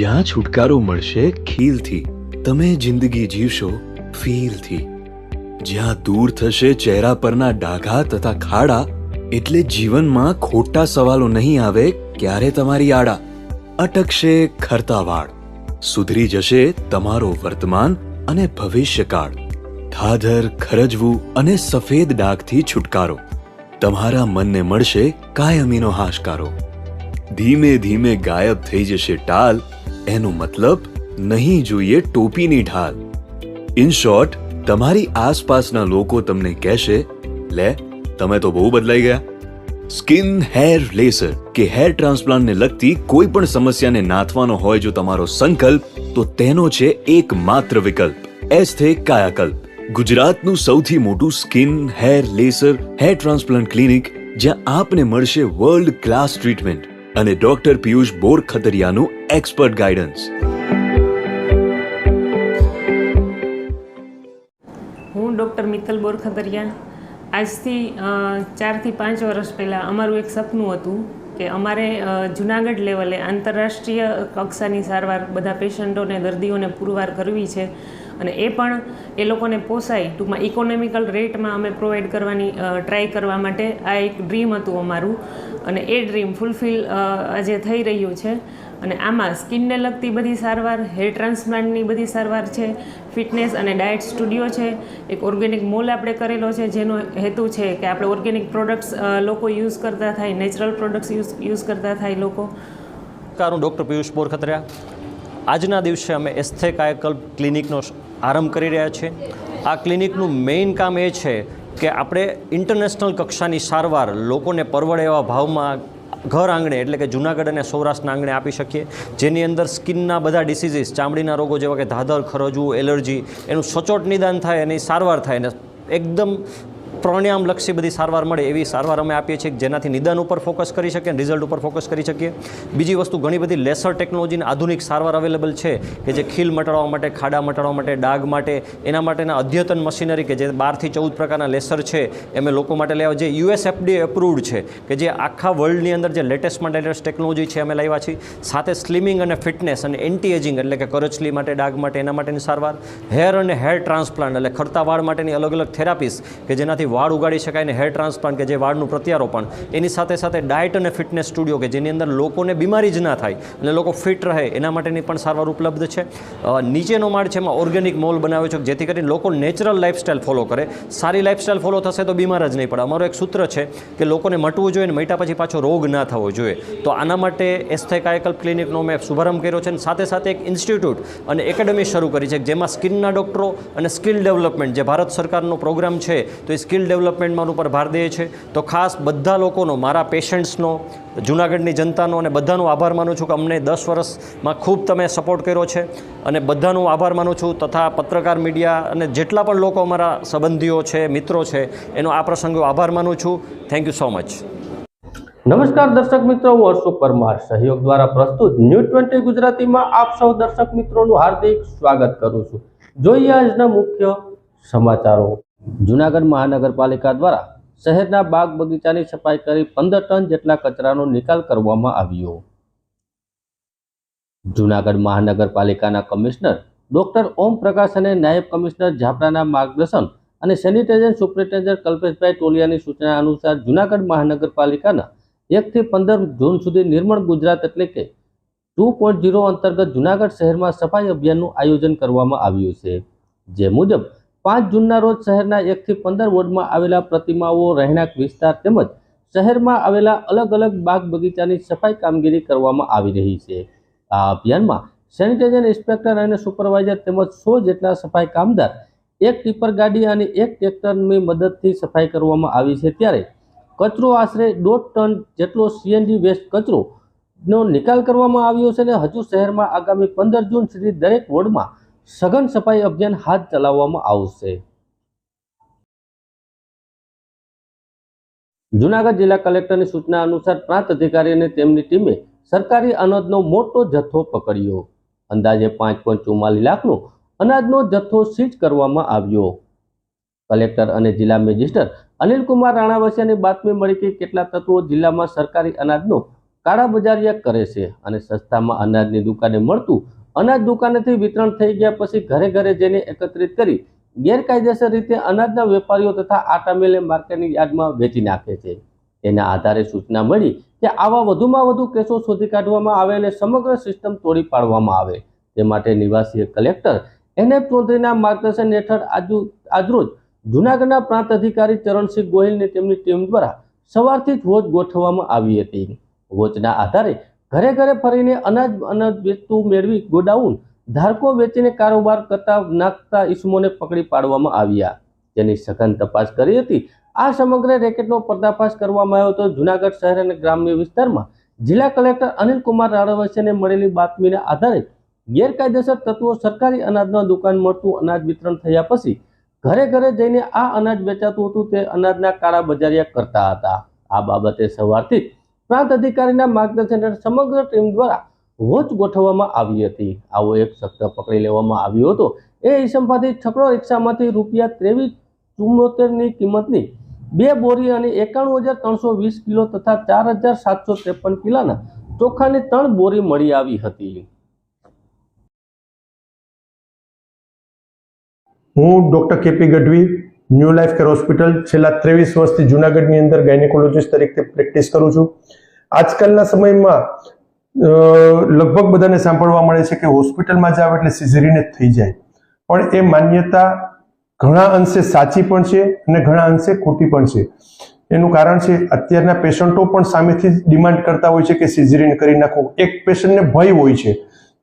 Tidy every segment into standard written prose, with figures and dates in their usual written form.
જ્યાં છુટકારો મળશે ખીલથી, તમે જિંદગી જીવશો ફીલથી. જ્યાં દૂર થશે ચહેરા પરના ડાઘા તથા ખાડા, એટલે જીવનમાં ખોટા સવાલો નહીં આવે ક્યારે તમારી આડા. અટકશે ખરતા વાળ, સુધરી જશે તમારો વર્તમાન અને ભવિષ્યકાળ. ધાધર ખરજવું અને સફેદ ડાઘથી છુટકારો, તમારા મનને મળશે કાયમીનો હાશકારો. ધીમે ધીમે ગાયબ થઈ જશે ટાલ, એનો મતલબ નહીં જોઈએ ટોપીની ઢાલ. ઇન શોર્ટ, તમારી આસપાસના લોકો તમને કહેશે, લે તમે તો બહુ બદલાઈ ગયા. સ્કિન હેર લેસર કે હેર ટ્રાન્સપ્લાન્ટને લગતી કોઈ પણ સમસ્યાને નાથવાનો હોય જો તમારો સંકલ્પ, તો તેનો છે એકમાત્ર વિકલ્પ, એસ્થે કાયાકલ્પ. ગુજરાતનું સૌથી મોટું skin hair laser hair transplant clinic, જ્યાં આપને મળશે વર્લ્ડ ક્લાસ ટ્રીટમેન્ટ અને ડોક્ટર પિયુષ બોરખતરિયાનું એક્સપર્ટ ગાઈડન્સ. હું ડૉક્ટર મિત્તલ બોરખતરિયા. આજથી 4 થી 5 વર્ષ પહેલાં અમારું એક સપનું હતું કે અમારે જુનાગઢ લેવલે આંતરરાષ્ટ્રીય કક્ષાની સારવાર બધા પેશન્ટોને, દર્દીઓને પુરવાર કરવી છે અને એ પણ એ લોકોને પોસાય, ટૂંકમાં ઇકોનોમિકલ રેટમાં અમે પ્રોવાઈડ કરવાની ટ્રાય કરવા માટે આ એક ડ્રીમ હતું અમારું અને એ ડ્રીમ ફૂલફિલ આજે થઈ રહ્યું છે. અને આમાં સ્કિનને લગતી બધી સારવાર, હેર ટ્રાન્સપ્લાન્ટની બધી સારવાર છે, ફિટનેસ અને ડાયટ સ્ટુડિયો છે, એક ઓર્ગેનિક મોલ આપણે કરેલો છે જેનો હેતુ છે કે આપણે ઓર્ગેનિક પ્રોડક્ટ્સ લોકો યુઝ કરતા થાય, નેચરલ પ્રોડક્ટ્સ યુઝ કરતા થાય લોકો. હું ડૉક્ટર પિયુષ બોરખતરિયા. આજના દિવસે અમે એસ્થે કાયાકલ્પ ક્લિનિકનો આરંભ કરી રહ્યા છીએ. આ ક્લિનિકનું મેઇન કામ એ છે કે આપણે ઇન્ટરનેશનલ કક્ષાની સારવાર લોકોને પરવડે એવા ભાવમાં ઘર આંગણે, એટલે કે જુનાગઢ અને સૌરાષ્ટ્રના આંગણે આપી શકીએ, જેની અંદર સ્કિનના બધા ડિસીઝીસ, ચામડીના રોગો જેવા કે ધાધર, ખરજવું, એલર્જી, એનું સચોટ નિદાન થાય, એની સારવાર થાય અને એકદમ પરિણામલક્ષી બધી સારવાર મળે એવી સારવાર અમે આપીએ છીએ, જેનાથી નિદાન ઉપર ફોકસ કરી શકીએ, રિઝલ્ટ ઉપર ફોકસ કરી શકીએ. બીજી વસ્તુ, ઘણી બધી લેસર ટેકનોલોજીની આધુનિક સારવાર અવેલેબલ છે કે જે ખીલ મટાડવા માટે, ખાડા મટાડવા માટે, ડાઘ માટે, એના માટેના અદ્યતન મશીનરી કે જે 12 થી 14 પ્રકારના લેસર છે અમે લોકો માટે લાવ્યા, જે યુએસએફડી એપ્રુવડ છે, કે જે આખા વર્લ્ડની અંદર જે લેટેસ્ટમાં લેટેસ્ટ ટેકનોલોજી છે અમે લાવ્યા છીએ. સાથે સ્લિમિંગ અને ફિટનેસ અને એન્ટી એજિંગ, એટલે કે કરચલી માટે, ડાઘ માટે, એના માટેની સારવાર. હેર અને હેર ટ્રાન્સપ્લાન્ટ, એટલે ખરતા વાળ માટેની અલગ અલગ થેરાપીસ કે જેનાથી વાળ ઉગાડી શકાય, અને હેર ટ્રાન્સપ્લાન્ટ કે જે વાળનું પ્રત્યારોપણ. એની સાથે સાથે ડાયટ અને ફિટનેસ સ્ટુડિયો કે જેની અંદર લોકોને બીમારી જ ના થાય અને લોકો ફિટ રહે, એના માટેની પણ સારવાર ઉપલબ્ધ છે. નીચેનો માળ છે એમાં ઓર્ગેનિક મોલ બનાવ્યો છે જેથી કરીને લોકો નેચરલ લાઇફસ્ટાઈલ ફોલો કરે. સારી લાઇફસ્ટાઈલ ફોલો થશે તો બીમાર જ નહીં પડે. અમારો એક સૂત્ર છે કે લોકોને મટવું જોઈએ અને મટ્યા પછી પાછો રોગ ના થવો જોઈએ. તો આના માટે એસ્થે કાયાકલ્પ ક્લિનિકનો મેં શુભારંભ કર્યો છે અને સાથે સાથે એક ઇન્સ્ટિટ્યૂટ અને એકેડમી શરૂ કરી છે જેમાં સ્કિનના ડૉક્ટરો અને સ્કિલ ડેવલપમેન્ટ, જે ભારત સરકારનો પ્રોગ્રામ છે, તો એ સ્કિલ ડેવલપમેન્ટમાં ઉપર ભાર દે છે. તો ખાસ બધા લોકોનો, મારા પેશન્ટ્સનો, જૂનાગઢની જનતાનો અને બધાનો આભાર માનું છું કે અમને 10 વર્ષમાં ખૂબ તમે સપોર્ટ કર્યો છે અને બધાનો આભાર માનું છું. તથા પત્રકાર, મીડિયા અને જેટલા પણ લોકો અમારા સંબંધીઓ છે, મિત્રો છે, એનો આ પ્રસંગે આભાર માનું છું. Thank you so much. નમસ્કાર દર્શક મિત્રો, હું હર્ષુ પરમાર સહયોગ દ્વારા પ્રસ્તુત ન્યૂઝ 20 ગુજરાતીમાં આપ સૌ દર્શક મિત્રોનું હાર્દિક સ્વાગત કરું છું. જોઈએ આજના મુખ્ય સમાચારો. જૂનાગઢ મહાનગરપાલિકા દ્વારા શહેરના બાગ બગીચાની સફાઈ કરી 15 ટન જેટલા કચરાનો નિકાલ કરવામાં આવ્યો. જૂનાગઢ મહાનગરપાલિકાના કમિશનર ડોક્ટર ઓમ પ્રકાશ અને નાયબ કમિશનર ઝાપરાના માર્ગદર્શન અને સેનિટેશન સુપ્રિન્ટેન્ડન્ટ કલ્પેશભાઈ ટોલિયાની સૂચના અનુસાર જૂનાગઢ મહાનગરપાલિકાના 1 થી 15 જૂન સુધી નિર્મળ ગુજરાત એટલે કે 2.0 અંતર્ગત જૂનાગઢ શહેરમાં સફાઈ અભિયાનનું આયોજન કરવામાં આવ્યું છે. જે મુજબ 5 જૂનના રોજ શહેરના 1 થી 15 વોર્ડમાં આવેલા પ્રતિમાઓ, રહેણાંક વિસ્તાર તેમજ શહેરમાં આવેલા અલગ અલગ બાગ બગીચાની સફાઈ કામગીરી કરવામાં આવી રહી છે. આ અભિયાનમાં સેનિટેશન ઇન્સ્પેક્ટર અને સુપરવાઇઝર તેમજ 100 જેટલા સફાઈ કામદાર, 1 ટીપર ગાડી અને 1 ટ્રેક્ટરની મદદથી સફાઈ કરવામાં આવી છે. ત્યારે કચરો આશરે 1.5 ટન જેટલો સીએનજી વેસ્ટ કચરોનો નિકાલ કરવામાં આવ્યો છે અને હજુ શહેરમાં આગામી 15 જૂન સુધી દરેક વોર્ડમાં સઘન સફાઈ અભિયાન હાથ ચલાવવામાં આવશે. જૂનાગઢ જિલ્લા કલેક્ટરની સૂચના અનુસાર પ્રાંત અધિકારી અને તેમની ટીમે સરકારી અનાજનો મોટો જથ્થો પકડ્યો. અંદાજે 5.44 લાખનો અનાજનો જથ્થો સીઝ કરવામાં આવ્યો. કલેક્ટર અને જિલ્લા મેજિસ્ટર અનિલકુમાર રાણાવસિયાની બાતમી મળી કે કેટલા તત્વો જિલ્લામાં સરકારી અનાજનો કાળાબજારિયા કરે છે અને સસ્તામાં અનાજની દુકાને મળતું અનાજ દુકાનેથી વિતરણ થઈ ગયા પછી ઘરે ઘરે જઈને એકત્રિત કરી ગેરકાયદેસર રીતે અનાજના વેપારીઓ તથા આટા મેલે માર્કેટની યાર્ડમાં વેચી નાખે છે. તેના આધારે સૂચના મળી કે આવા વધુમાં વધુ કેસો શોધી કાઢવામાં આવે અને સમગ્ર સિસ્ટમ તોડી પાડવામાં આવે. તે માટે નિવાસી કલેક્ટર NF ચૌધરીના માર્ગદર્શન હેઠળ આજરોજ જૂનાગઢના પ્રાંત અધિકારી ચરણસિંહ ગોહિલની તેમની ટીમ દ્વારા સવારથી જ વોચ ગોઠવવામાં આવી હતી. વોચના આધારે ઘરે ઘરે ફરીને અનાજ વેચતું મેળવી ગોડાઉન ધારકો વેચીને કારોબાર કરતા નાખતા ઈસમોને પકડી પાડવામાં આવ્યા, જેની સઘન તપાસ કરી હતી. આ સમગ્ર રેકેટનો પર્દાફાશ કરવામાં આવ્યો હતો. જૂનાગઢ શહેર અને ગ્રામ્ય વિસ્તારમાં જિલ્લા કલેક્ટર અનિલ કુમાર રાવસિયાને મળેલી બાતમીના આધારે ગેરકાયદેસર તત્વો સરકારી અનાજના દુકાન મળતું અનાજ વિતરણ થયા પછી ઘરે ઘરે જઈને આ અનાજ વેચાતું હતું તે અનાજના કાળા બજારિયા કરતા હતા. આ બાબતે સવારથી પ્રાંત અધિકારીના માર્ગદર્શન હેઠળ સમગ્ર ટીમ દ્વારા વોચ ગોઠવવામાં આવી હતી. આવો એક શખ્સ પકડી લેવામાં આવ્યો હતો. એ ઈસમમાંથી છકડો રિક્ષામાંથી ₹2374ની કિંમતની 2 બોરી અને 91,320 કિલો તથા 4,753 કિલોના ચોખાની 3 બોરી મળી આવી હતી. હું doctor KP Gadhvi, new life care hospital છેલ્લા 23 વર્ષથી જૂનાગઢની અંદર ગાયનેકોલોજીસ્ટ તરીકે પ્રેક્ટિસ કરું છું. આજકાલના સમયમાં લગભગ બધાને સાંભળવા મળે છે કે હોસ્પિટલમાં જાવ એટલે સિઝેરિયન જ થઈ જાય, પણ એ માન્યતા ઘણા અંશે સાચી પણ છે અને ઘણા અંશે ખોટી પણ છે. એનું કારણ છે અત્યારના પેશન્ટો પણ સામેથી ડિમાન્ડ કરતા હોય છે કે સિઝેરિયન કરી નાખો. એક પેશન્ટને ભય હોય છે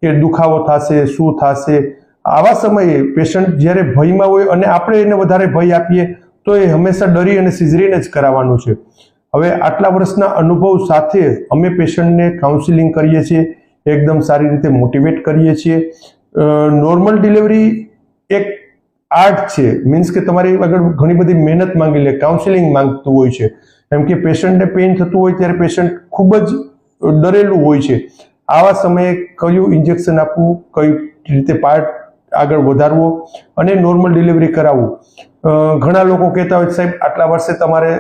કે દુખાવો થશે, શું થશે. આવા સમયે પેશન્ટ જ્યારે ભયમાં હોય અને આપણે એને વધારે ભય આપીએ તો એ હંમેશા ડરી અને સિઝેરિયન જ કરાવવાનું છે. હવે આટલા વર્ષના અનુભવ સાથે અમે પેશન્ટને કાઉન્સિલિંગ કરીએ છીએ, એકદમ સારી રીતે મોટિવેટ કરીએ છીએ. નોર્મલ ડિલિવરી એક આર્ટ છે, મીન્સ કે તમારી આગળ ઘણી બધી મહેનત માંગી લે, કાઉન્સિલિંગ માંગતું હોય છે. એમ કે પેશન્ટને પેઇન થતું હોય ત્યારે પેશન્ટ ખૂબ જ ડરેલું હોય છે. આવા સમયે કયું ઇન્જેક્શન આપવું, કઈ રીતે પાર્ટ આગળ વધારવો અને નોર્મલ ડિલિવરી કરાવવું. ઘણા લોકો કહેતા હોય સાહેબ આટલા વર્ષે તમારે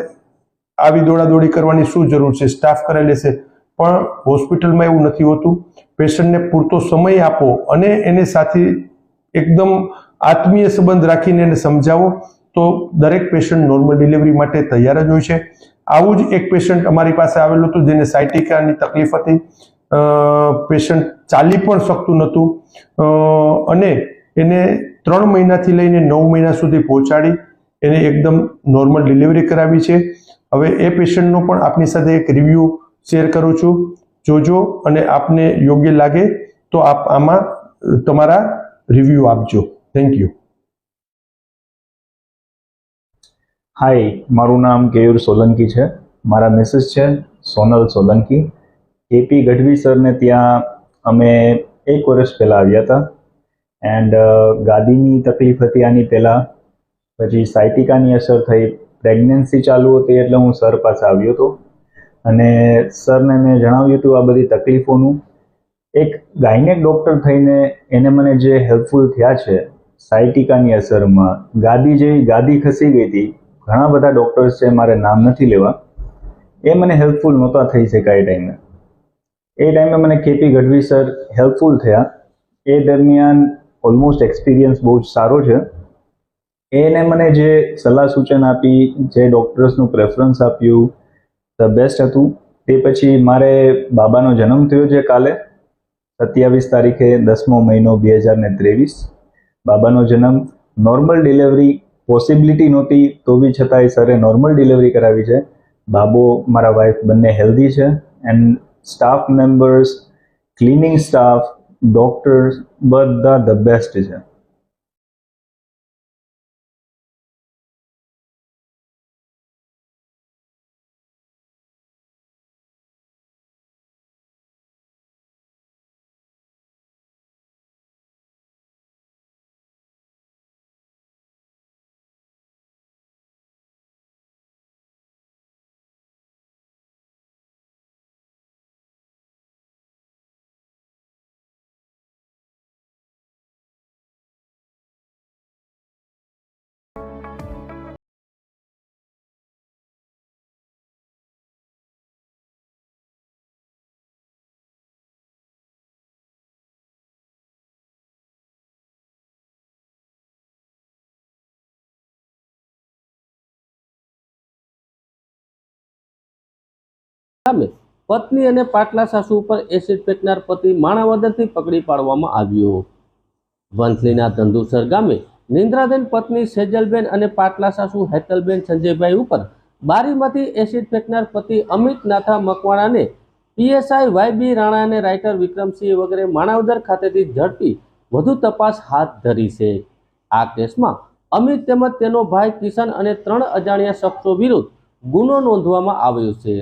આવી દોડાદોડી કરવાની શું જરૂર છે, સ્ટાફ કરી લેશે. પણ હોસ્પિટલમાં એવું નથી હોતું. પેશન્ટને પૂરતો સમય આપો અને એને સાથે એકદમ આત્મીય સંબંધ રાખીને એને સમજાવો તો દરેક પેશન્ટ નોર્મલ ડિલિવરી માટે તૈયાર જ હોય છે. આવું જ એક પેશન્ટ અમારી પાસે આવેલું હતું જેને સાયટિકાની તકલીફ હતી. પેશન્ટ ચાલી પણ શકતું નહોતું અને એને 3 મહિનાથી લઈને 9 મહિના સુધી પહોંચાડી એને એકદમ નોર્મલ ડિલિવરી કરાવી છે. હવે એ પેશન્ટનો પણ આપની સાથે એક રિવ્યૂ શેર કરું છું. જોજો અને આપને યોગ્ય લાગે તો આપ આમાં તમારા રિવ્યૂ આપજો. Thank you. હાય, મારું નામ કેયુર સોલંકી છે. મારા મિસિસ છે સોનલ સોલંકી. KP ગઢવી સરને ત્યાં અમે 1 વર્ષ પહેલાં આવ્યા હતા એન્ડ ગાદીની તકલીફ હતી આની પહેલાં, પછી સાયટિકાની અસર થઈ, પ્રેગ્નન્સી ચાલુ હતી એટલે હું સર પાસે આવ્યો હતો અને સરને મેં જણાવ્યું હતું આ બધી તકલીફોનું. એક ગાયનેક ડૉક્ટર થઈને એને મને જે હેલ્પફુલ થયા છે સાયટિકાની અસરમાં, ગાદી ખસી ગઈ હતી. ઘણા બધા ડૉક્ટર્સ છે, મારે નામ નથી લેવા, એ મને હેલ્પફુલ નહોતા થઈ શક્યા એ ટાઈમે મને KP ગઢવી સર હેલ્પફુલ થયા. એ દરમિયાન ઓલમોસ્ટ એક્સપિરિયન્સ બહુ જ સારો છે. એને મને જે સલાહ સૂચન આપી, જે ડૉક્ટર્સનું પ્રેફરન્સ આપ્યું, ધ બેસ્ટ હતું. તે પછી મારે બાબાનો જન્મ થયો છે કાલે 27 તારીખે 10મો મહિનો 2023. બાબાનો જન્મ, નોર્મલ ડિલિવરી પોસિબિલિટી નહોતી તો બી છતાંય સરે નોર્મલ ડિલિવરી કરાવી છે. બાબો, મારા વાઈફ બંને હેલ્ધી છે and staff members, cleaning staff, doctors બધા ધ બેસ્ટ છે. સામે પત્ની અને પાટલા સાસુ ઉપર એસિડ ફેંકનાર પતિ માણાવદરથી પકડી પાડવામાં આવ્યો. વંથલીના ધંધુસર ગામે નિંદ્રાબેન પત્ની સેજલબેન અને પાટલા સાસુ હેતલબેન સંજયભાઈ ઉપર બારીમાંથી એસિડ ફેંકનાર પતિ અમિત નાથા મકવાણાને પીએસઆઈ વાયબી રાણા અને રાઇટર વિક્રમસિંહ વગેરે માણાવદર ખાતેથી ઝડપી વધુ તપાસ હાથ ધરી છે. આ કેસમાં અમિત તેમજ તેનો ભાઈ કિશન અને 3 અજાણ્યા શખ્સો વિરુદ્ધ ગુનો નોંધવામાં આવ્યો છે.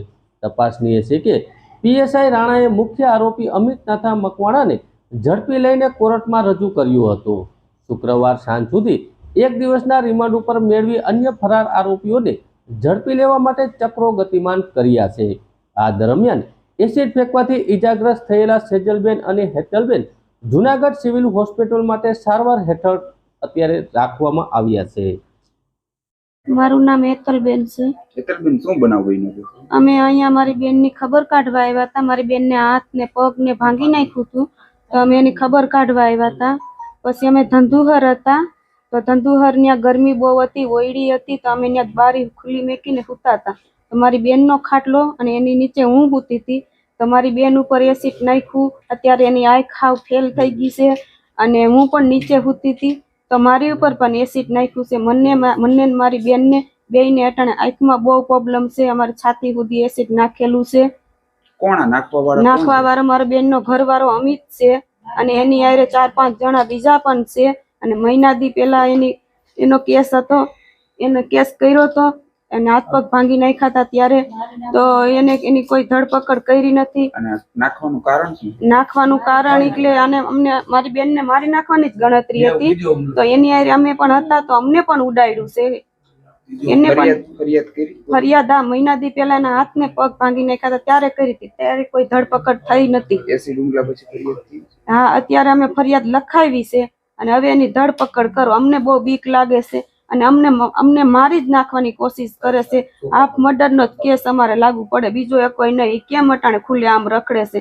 તપાસનીય છે કે પીએસઆઈ રાણાએ મુખ્ય આરોપી અમિત નાથા મકવાણાને ઝડપી લઈને કોર્ટમાં રજૂ કર્યો હતો. શુક્રવાર સાંજ સુધી 1 દિવસના રિમાન્ડ ઉપર મેળવી અન્ય ફરાર આરોપીઓને ઝડપી લેવા માટે ચક્રો ગતિમાન કર્યા છે. આ દરમિયાન એસિડ ફેંકવાથી ઇજાગ્રસ્ત થયેલા સેજલબેન અને હેતલબેન જૂનાગઢ સિવિલ હોસ્પિટલ માટે સારવાર હેઠળ અત્યારે રાખવામાં આવ્યા છે. મારું નામ હેતલબેન છે. હેતલબેન, શું બનાવ બન્યો છે? અમે અહીંયા મારી બેનની ખબર કાઢવા આવ્યા હતા. મારી બેનને હાથ ને પગ ને ભાંગી નાખ્યું હતું, તો અમે એની ખબર કાઢવા આવ્યા હતા. પછી અમે ધંધુહર હતા, તો ધંધુહર ત્યાં ગરમી બહુ હતી, ઓયડી હતી, તો અમે ત્યાં બારી ખુલ્લી મેકીને સૂતા હતા. તો મારી બેનનો ખાટલો અને એની નીચે હું સૂતી હતી, તો મારી બેન ઉપર એસિડ નાખ્યું. અત્યારે એની આંખ હાવ ફેલ થઈ ગઈ છે અને હું પણ નીચે સૂતી હતી, તો મારી ઉપર પણ એસિડ નાખ્યું છે. મને મારી બેનને બેયને અટાણે આંખમાં બહુ પ્રોબ્લેમ છે. અમારી છાતી સુધી એસિડ નાખેલું છે. કોણ નાખવા વાળો મારા બેનનો ઘરવાળો અમિત છે અને એની હારે 4-5 જણા બીજા પણ છે. અને મહિના દી પહેલા એનો કેસ હતો, એને કેસ કર્યો હતો અને હાથ પગ ભાંગી નાખ્યા હતા ત્યારે, તો એની કોઈ ધરપકડ કરી નથી. અને નાખવાનું કારણ શું? નાખવાનું કારણ એટલે અમને મારી બેનને મારી નાખવાની જ ગણતરી હતી, તો એની હારે અમે પણ હતા, તો અમને પણ ઉડાડ્યું છે. એને પણ ફરિયાદ મહિના દી પહેલા એના હાથ ને પગ ભાંગી નાખ્યા હતા ત્યારે કરી હતી, ત્યારે કોઈ ધરપકડ થઈ નથી. એસિડ ઉંગલા પછી ફરિયાદ થઈ? હા, અત્યારે અમે ફરિયાદ લખાવી છે અને હવે એની ધરપકડ કરો. અમને બહુ બીક લાગે છે અને અમને મારી જ નાખવાની કોશિશ કરે છે. હાફ મર્ડરનો જ કેસ અમારે લાગુ પડે, બીજો એ કોઈ નહીં. કેમ અટાણે ખુલ્લે આમ રખડે છે?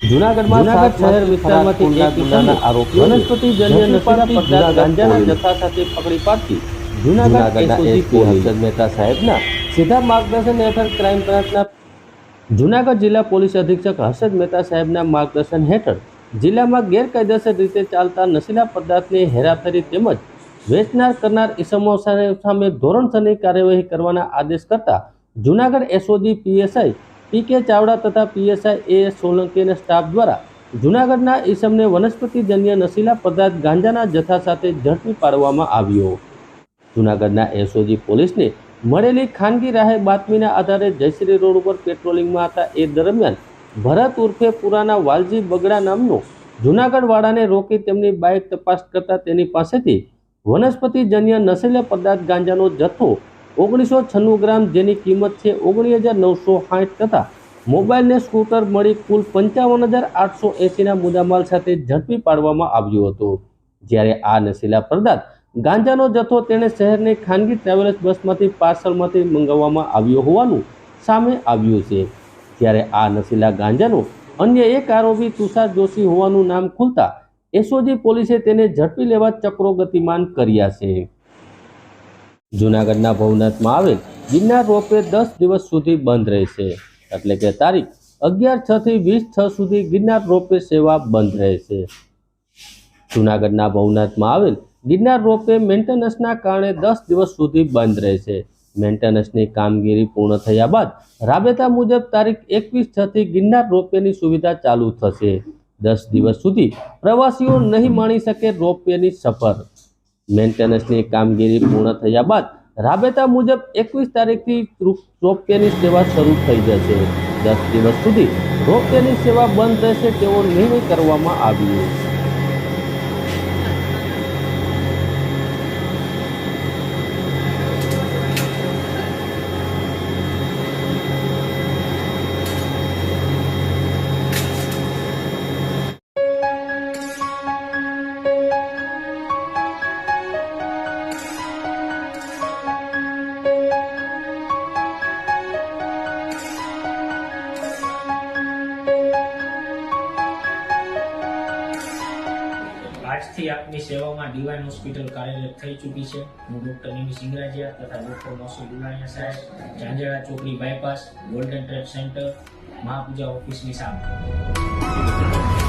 જૂનાગઢમાં શહેર વિસ્તારમાંથી એક ગુનાના આરોપી વનસ્પતિજન્ય નશીલા પદાર્થ ગાંજાના જથ્થા સાથે પકડી પાડતી જૂનાગઢના એસપી હર્ષદ મહેતા સાહેબના સીધા માર્ગદર્શન હેઠળ ક્રાઇમ બ્રાન્ચના જૂનાગઢ જિલ્લા પોલીસ અધિક્ષક હર્ષદ મહેતા સાહેબના માર્ગદર્શન હેઠળ જિલ્લામાં ગેરકાયદેસર રીતે ચાલતા નશીલા પદાર્થની હેરાફેરી તેમજ વેચનાર કરનાર ઇસમો સામે ધોરણસરની કાર્યવાહી કરવાના આદેશ કરતા Junagadh SOG PSI PK Chavda તથા પીએસઆઈ એએસ સોલંકી અને સ્ટાફ દ્વારા જૂનાગઢના ઇસમને વનસ્પતિજન્ય નશીલા પદાર્થ ગાંજાના જથ્થા સાથે ઝડપી પાડવામાં આવ્યો. જૂનાગઢના એસઓજી પોલીસને મળેલી ખાનગી રાહે બાતમીના આધારે જયશ્રી રોડ ઉપર પેટ્રોલિંગમાં હતા એ દરમિયાન ભરત ઉર્ફે પુરાના વાલજી બગડા નામનો જૂનાગઢ વાળાને રોકી તેમની બાઇક તપાસ કરતા તેની પાસેથી વનસ્પતિજન્ય નશીલા પદાર્થ ગાંજાનો જથ્થો 1996 ગ્રામ જેની કિંમત છે 19,960 તથા મોબાઈલ ને સ્કૂટર મળી કુલ 55,880ના મુદ્દામાલ સાથે ઝડપી પાડવામાં આવ્યો હતો. જ્યારે આ નશીલા પદાર્થ ગાંજાનો જથ્થો તેણે શહેરની ખાનગી ટ્રાવેલ્સ બસમાંથી પાર્સલમાંથી મંગાવવામાં આવ્યો હોવાનું સામે આવ્યું છે. જ્યારે આ નશીલા ગાંજાનો અન્ય એક આરોપી તુષાર જોશી હોવાનું નામ ખુલતા એસઓજી પોલીસે તેને ઝડપી લેવા ચક્રો ગતિમાન કર્યા છે. જૂનાગઢના ભવનાથમાં આવેલ ગિરનાર રોપવે 10 દિવસ સુધી બંધ રહેશે, એટલે કે તારીખ 11/6 થી 20/6 સુધી ગિરનાર રોપવે સેવા બંધ રહેશે. જૂનાગઢના ભવનાથમાં આવેલ ગિરનાર રોપવે મેન્ટેનન્સના કારણે 10 દિવસ સુધી બંધ રહેશે. મેન્ટેનન્સની કામગીરી પૂર્ણ થયા બાદ રાબેતા મુજબ તારીખ 21/6 થી ગિરનાર રોપવેની સુવિધા ચાલુ થશે. 10 દિવસ સુધી પ્રવાસીઓ નહીં માણી શકે રોપવેની સફર. મેન્ટેનન્સની કામગીરી પૂર્ણ થયા બાદ રાબેતા મુજબ 21 તારીખથી રોપવેની સેવા શરૂ થઈ જશે. 10 દિવસ સુધી રોપવેની સેવા બંધ રહેશે તેવો નિર્ણય કરવામાં આવ્યો. આજથી આપની સેવામાં ડિવાઇન હોસ્પિટલ કાર્યરત થઈ ચૂકી છે. હું ડોક્ટર નિમિ સિંગરાજિયા તથા ડોક્ટર મોસુમ દુલાણીયા સાહેબ, ચાંદેડા ચોકડી બાયપાસ, ગોલ્ડન ટ્રેડ સેન્ટર, મહાપૂજા ઓફિસની સામે.